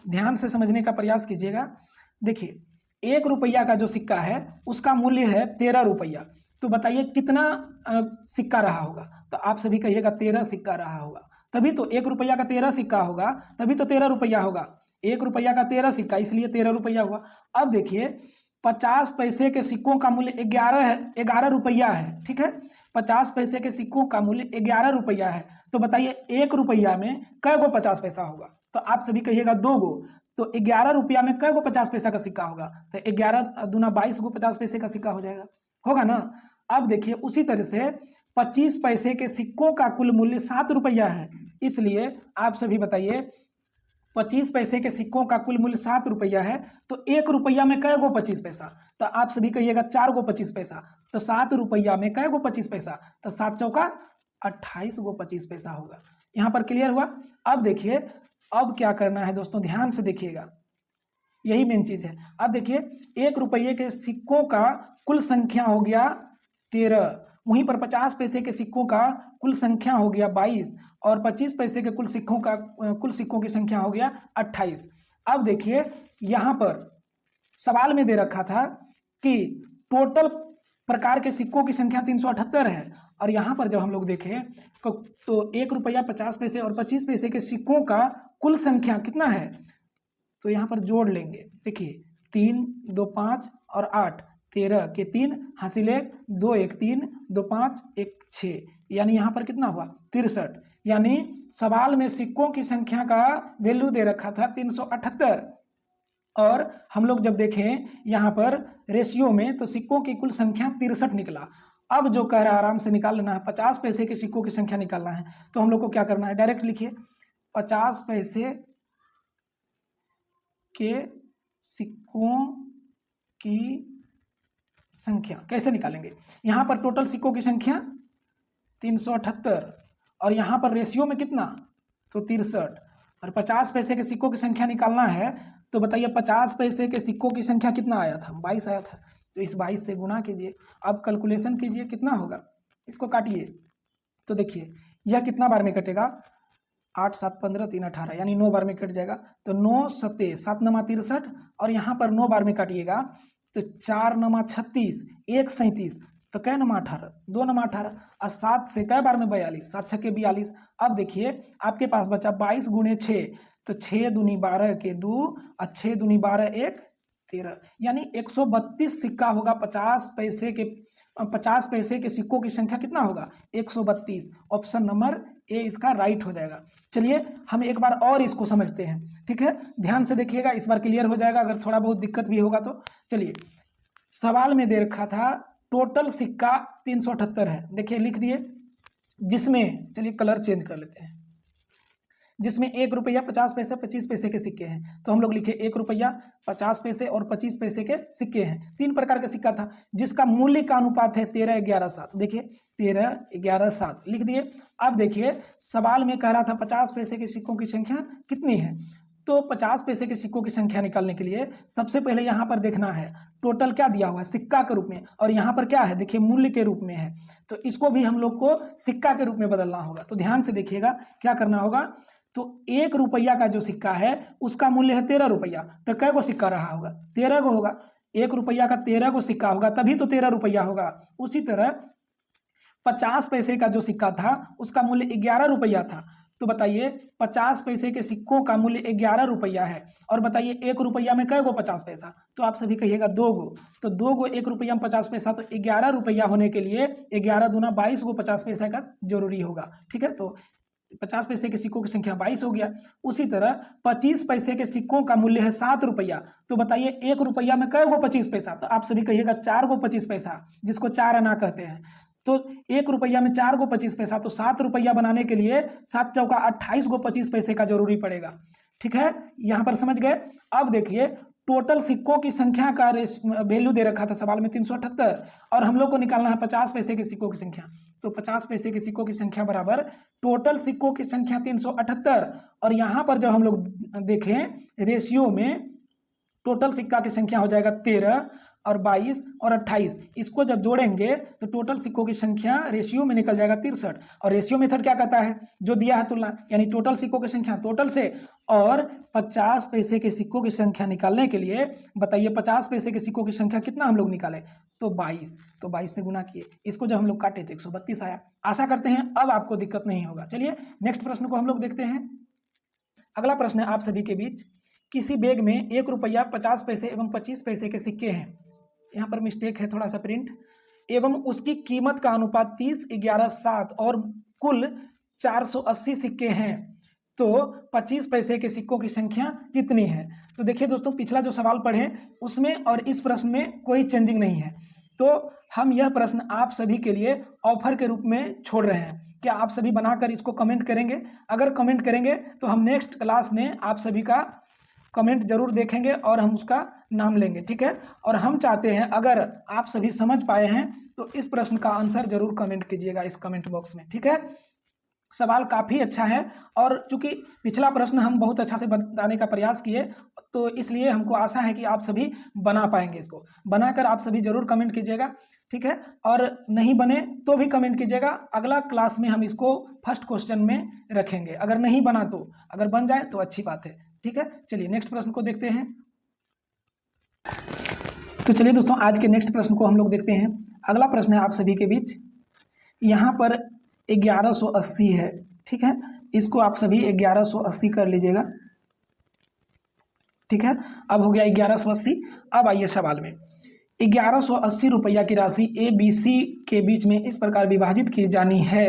ध्यान से समझने का प्रयास कीजिएगा। देखिए 1 रुपया का जो सिक्का है उसका मूल्य है 13 रुपया। तो बताइए कितना सिक्का रहा होगा, तो आप सभी कहिएगा 13 सिक्का रहा होगा। तभी तो 1 रुपया का 13 सिक्का होगा, तभी तो 13 रुपया होगा। 1 रुपया का 13 सिक्का, इसलिए 13 रुपया हुआ। अब देखिए 50 पैसे के सिक्कों का मूल्य 11 रुपया है। ठीक है, 50 पैसे के सिक्कों का मूल्य 11 रुपया है। तो बताइए 1 रुपया में कै गो 50 पैसा होगा, तो आप सभी कहिएगा 2 गो। तो 11 रुपया में कै गो 50 पैसा का सिक्का होगा, तो 11 दूना 22 गो 50 पैसे का सिक्का हो जाएगा, होगा ना। अब देखिए उसी तरह से 25 पैसे के सिक्कों का कुल मूल्य 7 रुपया है, इसलिए आप सभी बताइए 25 पैसे के सिक्कों का कुल मूल्य 7 रुपया है, तो 1 रुपया में कै गो 25 पैसा, तो आप सभी कहिएगा 4 गो 25 पैसा। तो 7 रुपया में कै गो 25 पैसा, तो 7 चौका 28 गो 25 पैसा होगा। यहाँ पर क्लियर हुआ। अब देखिए अब क्या करना है दोस्तों, ध्यान से देखिएगा, यही मेन चीज है। अब देखिए 1 रुपये के सिक्कों का कुल संख्या हो गया 13, वहीं पर 50 पैसे के सिक्कों का कुल संख्या हो गया 22 और 25 पैसे के कुल सिक्कों की संख्या हो गया 28। अब देखिए यहाँ पर सवाल में दे रखा था कि टोटल प्रकार के सिक्कों की संख्या 378 है, और यहाँ पर जब हम लोग देखें तो 1 रुपया 50 पैसे और 25 पैसे के सिक्कों का कुल संख्या कितना है, तो यहाँ पर जोड़ लेंगे। देखिए 3 2 5 और 8, 13 के 3 हासिल 1, 2 1 3, 2 5 1 6, यानी यहाँ पर कितना हुआ 63। यानी सवाल में सिक्कों की संख्या का वैल्यू दे रखा था 378 और हम लोग जब देखें यहाँ पर रेशियो में तो सिक्कों की कुल संख्या 63 निकला। अब जो कह रहा है आराम से निकाल लेना है, 50 पैसे के सिक्कों की संख्या निकालना है। तो हम लोग को क्या करना है, डायरेक्ट लिखिए 50 पैसे के सिक्कों की संख्या कैसे निकालेंगे। यहाँ पर टोटल सिक्कों की संख्या 378 और यहाँ पर रेशियो में कितना तो 63 और 50 पैसे के सिक्कों की संख्या निकालना है। तो बताइए 50 पैसे के सिक्कों की संख्या कितना आया था, 22 आया था। तो इस 22 से गुना कीजिए। अब कैलकुलेशन कीजिए कितना होगा, इसको काटिए। तो देखिए यह कितना बार में कटेगा, 8 7 15 3 18 यानी 9 बार में कट जाएगा। तो 9 7 7 नमा 63 और यहाँ पर 9 बार में काटिएगा तो 4 नमा 36 1 37 तो कै नमा 18 2 नमा 18 और 7 से कै बार में 42 7 छक्के 42। अब देखिए आपके पास बचा 22 गुणे 6 तो 6 दूनी 12 के 2 और 6 दूनी 12 1 13 यानी 132 सिक्का होगा। 50 पैसे के सिक्कों की संख्या कितना होगा 132। ऑप्शन नंबर ए इसका राइट हो जाएगा। चलिए हम एक बार और इसको समझते हैं, ठीक है, ध्यान से देखिएगा, इस बार क्लियर हो जाएगा। अगर थोड़ा बहुत दिक्कत भी होगा तो चलिए, सवाल में दे रखा था टोटल सिक्का 378 है, देखिए लिख दिए, जिसमें चलिए कलर चेंज कर लेते हैं, जिसमें 1 रुपया 50 पैसे 25 पैसे के सिक्के हैं। तो हम लोग लिखे 1 रुपया 50 पैसे और 25 पैसे के सिक्के हैं। 3 प्रकार का सिक्का था जिसका मूल्य का अनुपात है 13 11 7। देखिए 13 11 7 लिख दिए। अब देखिए सवाल में कह रहा था 50 पैसे के सिक्कों की संख्या कितनी है। तो 50 पैसे के सिक्कों की संख्या निकालने के लिए सबसे पहले यहाँ पर देखना है टोटल क्या दिया हुआ है सिक्का के रूप में, और यहाँ पर क्या है देखिए मूल्य के रूप में है। तो इसको भी हम लोग को सिक्का के रूप में बदलना होगा। तो ध्यान से देखिएगा क्या करना होगा। तो 1 रुपया का जो सिक्का है उसका मूल्य है 13 रुपया। तो कै गो सिक्का रहा होगा 13 गो होगा। 1 रुपया का 13 गो सिक्का होगा तभी तो 13 रुपया होगा। उसी तरह 50 पैसे का जो सिक्का था उसका मूल्य 11 रुपया था। तो बताइए 50 पैसे के सिक्कों का मूल्य 11 रुपया है। और बताइए 1 रुपया में कै गो 50 पैसा, तो आप सभी कहिएगा 2 गो। तो 2 गो 1 रुपया में 50 पैसा, तो 11 रुपया होने के लिए 11 दूना 22 गो 50 पैसा का जरूरी होगा। ठीक है, तो 50 पैसे के सिक्कों की संख्या 22 हो गया। उसी तरह 25 पैसे के सिक्कों का मूल्य है 7 रुपया। तो बताइए 1 रुपया में कै गो 25 पैसा, तो आप सभी कहिएगा 4 गो 25 पैसा, जिसको 4 आना कहते हैं। तो 1 रुपया में 4 गो 25 पैसा, तो 7 रुपया बनाने के लिए 7 चौका 28 गो 25 पैसे का जरूरी पड़ेगा। ठीक है, यहाँ पर समझ गए। अब देखिए टोटल सिक्कों की संख्या का वैल्यू दे रखा था सवाल में 378 और हम लोग को निकालना है 50 पैसे के सिक्कों की संख्या। तो 50 पैसे के सिक्कों की संख्या बराबर टोटल सिक्कों की संख्या 378 और यहाँ पर जब हम लोग देखें रेशियो में टोटल सिक्का की संख्या हो जाएगा 13 और 22 और 28। इसको जब जोड़ेंगे तो टोटल सिक्कों की संख्या रेशियो में निकल जाएगा 63। और रेशियो मेथड क्या कहता है, जो दिया है तुलना, यानी टोटल सिक्कों की संख्या टोटल से और 50 पैसे के सिक्कों की संख्या निकालने के लिए बताइए 50 पैसे के सिक्कों की संख्या कितना हम लोग निकाले, तो 22। तो 22 से गुना किए, इसको जब हम लोग काटे तो 132 आया। आशा करते हैं अब आपको दिक्कत नहीं होगा। चलिए नेक्स्ट प्रश्न को हम लोग देखते हैं। अगला प्रश्न है आप सभी के बीच, किसी बैग में 1 रुपया 50 पैसे एवं 25 पैसे के सिक्के हैं, यहाँ पर मिस्टेक है थोड़ा सा प्रिंट, एवं उसकी कीमत का अनुपात 30 11 7 और कुल 480 सिक्के हैं, तो 25 पैसे के सिक्कों की संख्या कितनी है। तो देखिए दोस्तों पिछला जो सवाल पढ़े उसमें और इस प्रश्न में कोई चेंजिंग नहीं है। तो हम यह प्रश्न आप सभी के लिए ऑफर के रूप में छोड़ रहे हैं। क्या आप सभी बनाकर इसको कमेंट करेंगे? अगर कमेंट करेंगे तो हम नेक्स्ट क्लास में आप सभी का कमेंट जरूर देखेंगे और हम उसका नाम लेंगे। ठीक है, और हम चाहते हैं अगर आप सभी समझ पाए हैं तो इस प्रश्न का आंसर जरूर कमेंट कीजिएगा इस कमेंट बॉक्स में। ठीक है, सवाल काफ़ी अच्छा है और चूंकि पिछला प्रश्न हम बहुत अच्छा से बताने का प्रयास किए तो इसलिए हमको आशा है कि आप सभी बना पाएंगे। इसको बनाकर आप सभी जरूर कमेंट कीजिएगा। ठीक है, और नहीं बने तो भी कमेंट कीजिएगा, अगला क्लास में हम इसको फर्स्ट क्वेश्चन में रखेंगे। अगर नहीं बना तो, अगर बन जाए तो अच्छी बात है। ठीक है, चलिए नेक्स्ट प्रश्न को देखते हैं। तो चलिए दोस्तों आज के नेक्स्ट प्रश्न को हम लोग देखते हैं। अगला प्रश्न है आप सभी के बीच, यहाँ पर 1180 है। ठीक है, इसको आप सभी 1180 कर लीजिएगा। ठीक है, अब हो गया 1180। अब आइए सवाल में, 1180 रुपया की राशि ए बी सी के बीच में इस प्रकार विभाजित की जानी है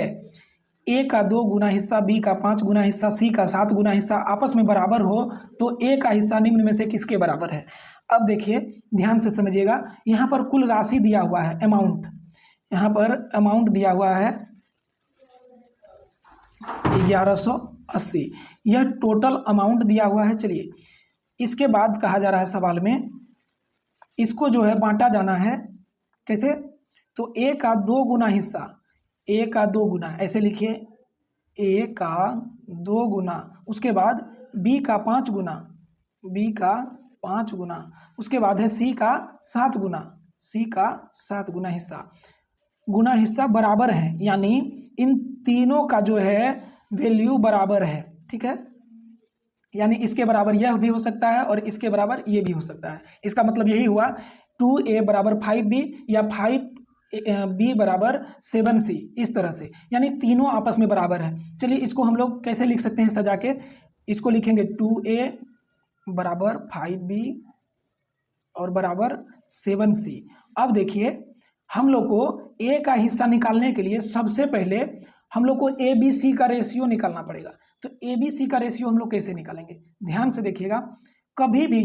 ए का 2 गुना हिस्सा, बी का 5 गुना हिस्सा, सी का 7 गुना हिस्सा आपस में बराबर हो तो ए का हिस्सा निम्न में से किसके बराबर है। अब देखिए ध्यान से समझिएगा, यहाँ पर कुल राशि दिया हुआ है, अमाउंट, यहाँ पर अमाउंट दिया हुआ है 1180, यह टोटल अमाउंट दिया हुआ है। चलिए इसके बाद कहा जा रहा है सवाल में, इसको जो है बांटा जाना है, कैसे, तो ए का 2 गुना हिस्सा, ए का 2 गुना ऐसे लिखिए, ए का 2 गुना, उसके बाद बी का 5 गुना, बी का 5 गुना, उसके बाद है सी का 7 गुना, सी का 7 गुना हिस्सा बराबर है, यानी इन तीनों का जो है वैल्यू बराबर है, ठीक है, यानी इसके बराबर यह भी हो सकता है और इसके बराबर ये भी हो सकता है। इसका मतलब यही हुआ 2a बराबर 5b या 5b बराबर 7c, इस तरह से, यानी तीनों आपस में बराबर है। चलिए इसको हम लोग कैसे लिख सकते हैं सजा के, इसको लिखेंगे 2a बराबर 5b और बराबर 7c। अब देखिए हम लोग को a का हिस्सा निकालने के लिए सबसे पहले हम लोग को ए बी सी का रेशियो निकालना पड़ेगा। तो ए बी सी का रेशियो हम लोग कैसे निकालेंगे, ध्यान से देखिएगा, कभी भी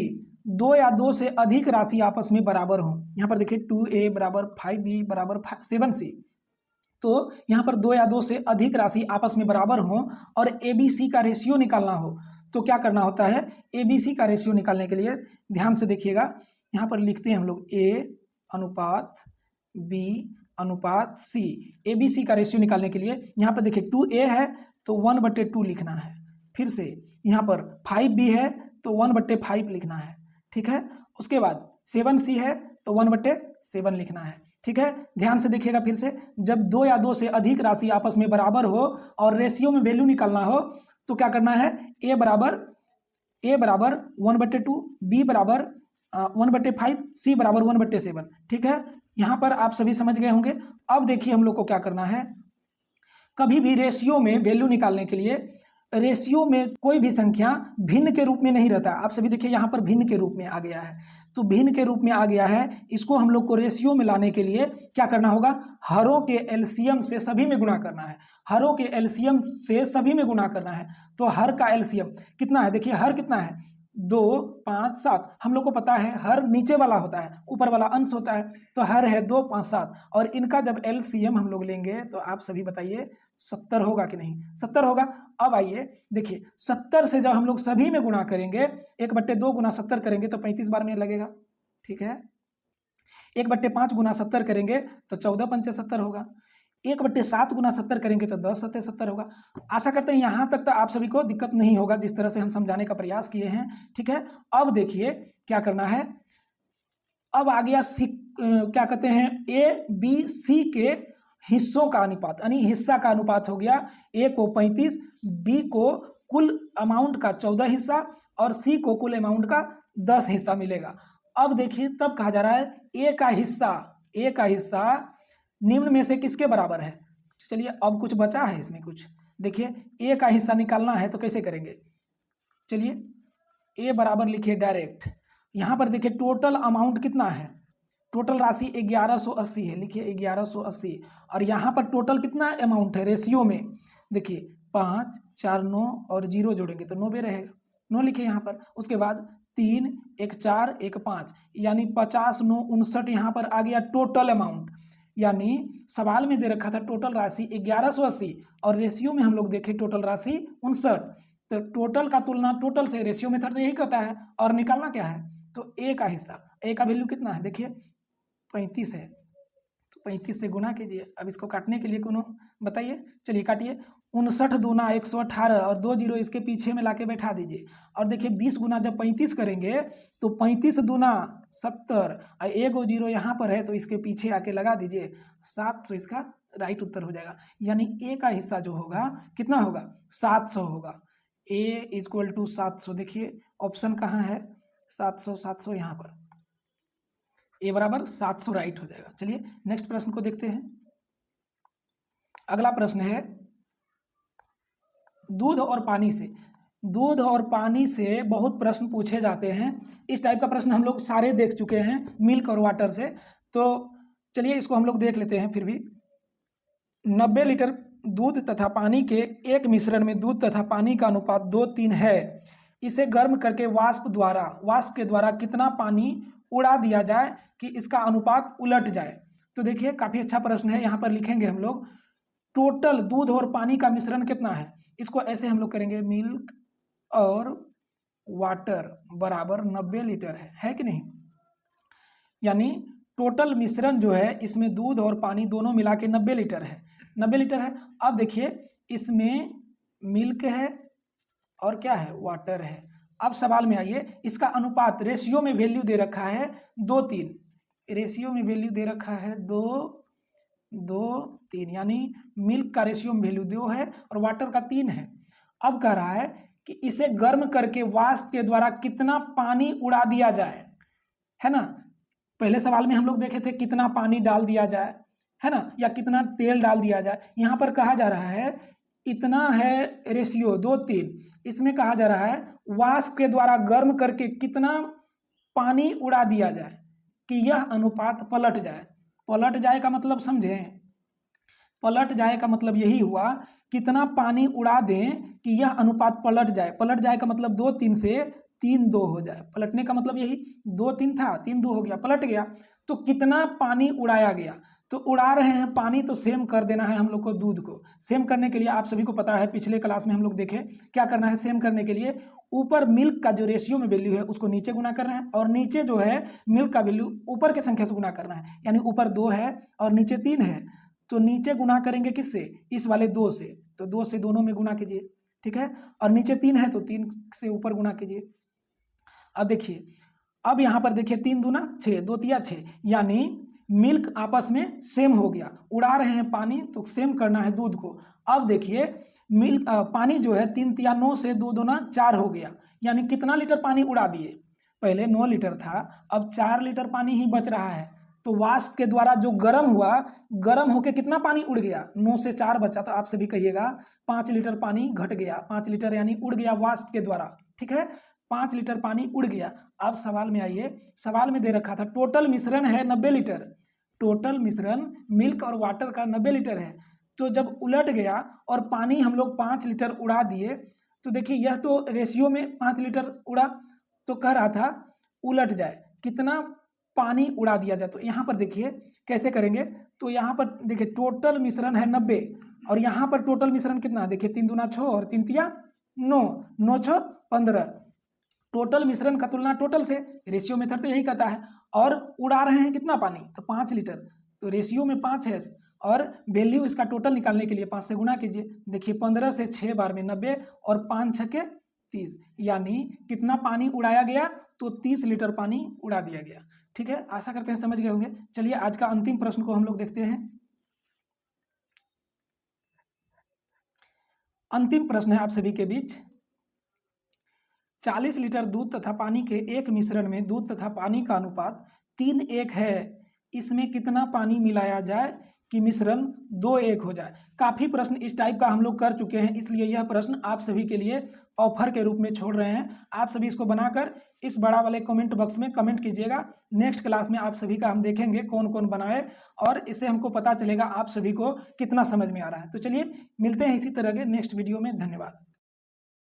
2 या 2 से अधिक राशि आपस में बराबर हो, यहाँ पर देखिए 2a बराबर 5b बराबर 7c, तो यहाँ पर 2 या 2 से अधिक राशि आपस में बराबर हो और ए बी सी का रेशियो निकालना हो तो क्या करना होता है, ए बी सी का रेशियो निकालने के लिए ध्यान से देखिएगा, यहाँ पर लिखते हैं हम लोग a अनुपात b अनुपात c, ए बी सी का रेशियो निकालने के लिए यहाँ पर देखिए 2a है तो 1/2 लिखना है, फिर से यहाँ पर 5b है तो 1/5 लिखना है, ठीक है, उसके बाद 7c है तो 1/7 लिखना है, ठीक है। ध्यान से देखिएगा फिर से, जब 2 या 2 से अधिक राशि आपस में बराबर हो और रेशियो में वैल्यू निकालना हो तो क्या करना है, a बराबर 1/2, b बराबर 1/5, सी बराबर 1/7, ठीक है, यहाँ पर आप सभी समझ गए होंगे। अब देखिए हम लोग को क्या करना है, कभी भी रेशियो में वैल्यू निकालने के लिए रेशियो में कोई भी संख्या भिन्न के रूप में नहीं रहता। आप सभी देखिए यहाँ पर भिन्न के रूप में आ गया है, तो भिन्न के रूप में आ गया है, इसको हम लोग को रेशियो में लाने के लिए क्या करना होगा, हरों के एलसीएम से सभी में गुणा करना है, हरों के एलसीएम से सभी में गुणा करना है। तो हर का एलसीएम कितना है, देखिए हर कितना है, 2, 5, 7, हम लोग को पता है हर नीचे वाला होता है, ऊपर वाला अंश होता है, तो हर है 2, 5, 7 और इनका जब एलसीएम हम लोग लेंगे तो आप सभी बताइए 70 होगा कि नहीं, 70 होगा। अब आइए देखिए 70 से जब हम लोग सभी में गुणा करेंगे, 1/2 गुना 70 करेंगे तो 35 बार में लगेगा, ठीक है, 1/5 गुना 70 करेंगे तो 14 पंचे 70 होगा, 1/7 गुना 70 करेंगे तो 10 सत्ते 70 होगा। आशा करते हैं यहाँ तक तो आप सभी को दिक्कत नहीं होगा जिस तरह से हम समझाने का प्रयास किए हैं, ठीक है। अब देखिए क्या करना है, अब आ गया क्या कहते हैं, ए बी सी के हिस्सों का अनुपात, यानी हिस्सा का अनुपात हो गया, ए को 35, बी को कुल अमाउंट का 14 हिस्सा और सी को कुल अमाउंट का 10 हिस्सा मिलेगा। अब देखिए तब कहा जा रहा है ए का हिस्सा निम्न में से किसके बराबर है। चलिए अब कुछ बचा है इसमें, कुछ देखिए ए का हिस्सा निकालना है तो कैसे करेंगे, चलिए ए बराबर लिखिए डायरेक्ट, यहाँ पर देखिए टोटल अमाउंट कितना है, टोटल राशि 1180 है, लिखिए 1180 और यहाँ पर टोटल कितना अमाउंट है रेशियो में, देखिए 5, 4, 9 और 0 जोड़ेंगे तो 90 रहेगा, 9 लिखिए यहाँ पर, उसके बाद 3, 1, 4, 1, 5 यानी 50, 9, 59 यहाँ पर आ गया टोटल अमाउंट, यानी सवाल में दे रखा था टोटल राशि 1180 और रेशियो में हम लोग देखें टोटल राशि 59, तो टोटल का तुलना टोटल से रेशियो मेथड तो यही करता है और निकालना क्या है, तो ए का हिस्सा, ए का वैल्यू कितना है, देखिए 35 है, तो 35 से गुना कीजिए। अब इसको काटने के लिए कोनो बताइए, चलिए काटिए, 59 दूना 118 और 2 जीरो इसके पीछे में लाके बैठा दीजिए और देखिए 20 गुना जब 35 करेंगे तो 35 दूना 70 और 1 जीरो यहाँ पर है तो इसके पीछे आके लगा दीजिए 700, इसका राइट उत्तर हो जाएगा। यानी ए का हिस्सा जो होगा कितना होगा, 700 होगा, ए इक्वल टू 700, देखिए ऑप्शन कहाँ है, 700 यहाँ पर, ए बराबर 700 राइट हो जाएगा। चलिए नेक्स्ट प्रश्न को देखते हैं। अगला प्रश्न है दूध और पानी से बहुत प्रश्न पूछे जाते हैं, इस टाइप का प्रश्न हम लोग सारे देख चुके हैं मिल्क और वाटर से, तो चलिए इसको हम लोग देख लेते हैं। फिर भी 90 लीटर दूध तथा पानी के एक मिश्रण में दूध तथा पानी का अनुपात 2:3 है। इसे गर्म करके वाष्प के द्वारा कितना पानी उड़ा दिया जाए कि इसका अनुपात उलट जाए। तो देखिए काफ़ी अच्छा प्रश्न है। यहाँ पर लिखेंगे हम लोग टोटल दूध और पानी का मिश्रण कितना है। इसको ऐसे हम लोग करेंगे, मिल्क और वाटर बराबर 90 लीटर है कि नहीं। यानी टोटल मिश्रण जो है इसमें दूध और पानी दोनों मिला के 90 लीटर है। 90 लीटर है। अब देखिए इसमें मिल्क है और क्या है, वाटर है। अब सवाल में आइए, इसका अनुपात रेशियो में वैल्यू दे रखा है 2:3। रेशियो में वैल्यू दे रखा है 2:3, यानी मिल्क का रेशियो में वैल्यू 2 है और वाटर का 3 है। अब कह रहा है कि इसे गर्म करके वाष्प के द्वारा कितना पानी उड़ा दिया जाए, है ना। पहले सवाल में हम लोग देखे थे कितना पानी डाल दिया जाए, है ना, या कितना तेल डाल दिया जाए। यहाँ पर कहा जा रहा है इतना है रेशियो 2:3। इसमें कहा जा रहा है वाष्प के द्वारा गर्म करके कितना पानी उड़ा दिया जाए कि यह अनुपात पलट जाए। पलट जाए का मतलब समझें, पलट जाए का मतलब यही हुआ कितना पानी उड़ा दें कि यह अनुपात पलट जाए। पलट जाए का मतलब 2:3 से 3:2 हो जाए। पलटने का मतलब यही, 2:3 था 3:2 हो गया, पलट गया। तो कितना पानी उड़ाया गया, तो उड़ा रहे हैं पानी तो सेम कर देना है हम लोग को। दूध को सेम करने के लिए आप सभी को पता है, पिछले क्लास में हम लोग देखे क्या करना है। सेम करने के लिए ऊपर मिल्क का जो रेशियो में वैल्यू है उसको नीचे गुना करना है और नीचे जो है मिल्क का वैल्यू ऊपर के संख्या से गुना करना है। यानी ऊपर 2 है और नीचे 3 है, तो नीचे गुना करेंगे किससे, इस वाले 2 से। तो 2 से दोनों में गुना कीजिए, ठीक है। और नीचे 3 है तो 3 से ऊपर गुना कीजिए। अब देखिए, अब यहाँ पर देखिए 3 दूना 6, 2 तिया 6, यानी मिल्क आपस में सेम हो गया। उड़ा रहे हैं पानी तो सेम करना है दूध को। अब देखिए मिल्क पानी जो है 3 तिया 9 से 2 दूना 4 हो गया। यानी कितना लीटर पानी उड़ा दिए, पहले 9 लीटर था, अब 4 लीटर पानी ही बच रहा है। तो वाष्प के द्वारा जो गर्म हुआ, गर्म होके कितना पानी उड़ गया, 9 से 4 बचा। तो आप सभी कहिएगा 5 लीटर पानी घट गया। 5 लीटर यानी उड़ गया वाष्प के द्वारा, ठीक है। 5 लीटर पानी उड़ गया। अब सवाल में आइए, सवाल में दे रखा था टोटल मिश्रण है 90 लीटर। टोटल मिश्रण मिल्क और वाटर का 90 लीटर है। तो जब उलट गया और पानी हम लोग 5 लीटर उड़ा दिए, तो देखिए यह तो रेशियो में 5 लीटर उड़ा, तो कह रहा था उलट जाए कितना पानी उड़ा दिया जाए। तो यहाँ पर देखिए कैसे करेंगे, तो यहाँ पर देखिए टोटल मिश्रण है 90 और यहाँ पर टोटल मिश्रण कितना है, देखिए 3 दूना 6 और 3 तिया 9, 9 6 15। टोटल मिश्रण का तुलना टोटल से, रेशियो मेथड तो यही कहता है। और उड़ा रहे हैं कितना पानी, तो 5 लीटर, तो रेशियो में 5 है और वैल्यू इसका टोटल निकालने के लिए 5 से गुना कीजिए। देखिए 15 से 6 बार में 90 और 5 छके 30, यानी कितना पानी उड़ाया गया, तो 30 लीटर पानी उड़ा दिया गया। ठीक है, आशा करते हैं समझ गए होंगे। चलिए आज का अंतिम प्रश्न को हम लोग देखते हैं। अंतिम प्रश्न है आप सभी के बीच, 40 लीटर दूध तथा पानी के एक मिश्रण में दूध तथा पानी का अनुपात 3:1 है। इसमें कितना पानी मिलाया जाए कि मिश्रण 2:1 हो जाए। काफ़ी प्रश्न इस टाइप का हम लोग कर चुके हैं, इसलिए यह प्रश्न आप सभी के लिए ऑफर के रूप में छोड़ रहे हैं। आप सभी इसको बनाकर इस बड़ा वाले कमेंट बॉक्स में कमेंट कीजिएगा। नेक्स्ट क्लास में आप सभी का हम देखेंगे कौन कौन बनाए और इससे हमको पता चलेगा आप सभी को कितना समझ में आ रहा है। तो चलिए मिलते हैं इसी तरह के नेक्स्ट वीडियो में। धन्यवाद।